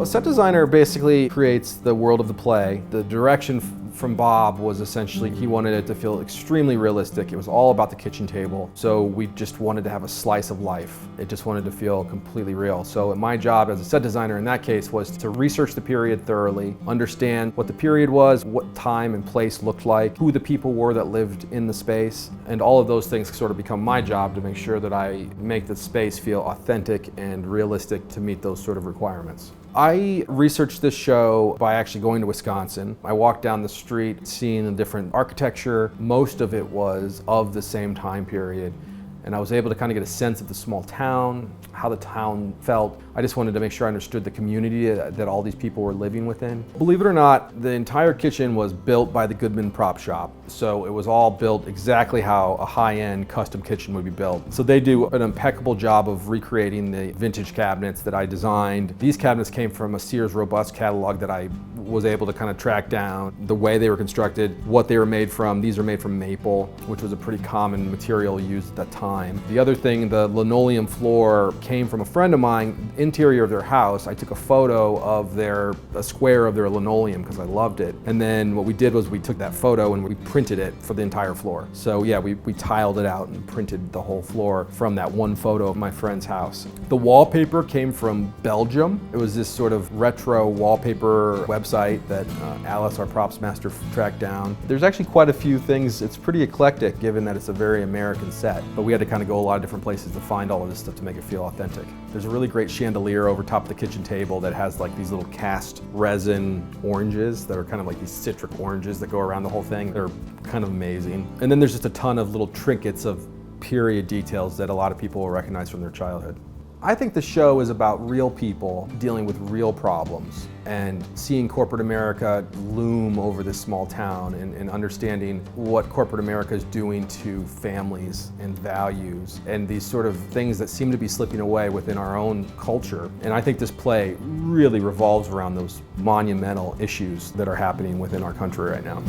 A set designer basically creates the world of the play. The direction from Bob was essentially he wanted it to feel extremely realistic. It was all about the kitchen table. So we just wanted to have a slice of life. It just wanted to feel completely real. So my job as a set designer in that case was to research the period thoroughly, understand what the period was, what time and place looked like, who the people were that lived in the space, and all of those things sort of become my job to make sure that I make the space feel authentic and realistic to meet those sort of requirements. I researched this show by actually going to Wisconsin. I walked down the street seeing the different architecture. Most of it was of the same time period. And I was able to kind of get a sense of the small town, how the town felt. I just wanted to make sure I understood the community that all these people were living within. Believe it or not, the entire kitchen was built by the Goodman Prop Shop. So it was all built exactly how a high-end custom kitchen would be built. So they do an impeccable job of recreating the vintage cabinets that I designed. These cabinets came from a Sears Robust catalog that I was able to kind of track down the way they were constructed, what they were made from. These are made from maple, which was a pretty common material used at that time. The other thing, the linoleum floor came from a friend of mine, interior of their house. I took a photo of a square of their linoleum because I loved it. And then what we did was we took that photo and we printed it for the entire floor. So yeah, we tiled it out and printed the whole floor from that one photo of my friend's house. The wallpaper came from Belgium. It was this sort of retro wallpaper website that Alice, our props master, tracked down. There's actually quite a few things. It's pretty eclectic given that it's a very American set, but we had to kind of go a lot of different places to find all of this stuff to make it feel authentic. There's a really great chandelier over top of the kitchen table that has like these little cast resin oranges that are kind of like these citric oranges that go around the whole thing. They're kind of amazing. And then there's just a ton of little trinkets of period details that a lot of people will recognize from their childhood. I think the show is about real people dealing with real problems and seeing corporate America loom over this small town and understanding what corporate America is doing to families and values and these sort of things that seem to be slipping away within our own culture. And I think this play really revolves around those monumental issues that are happening within our country right now.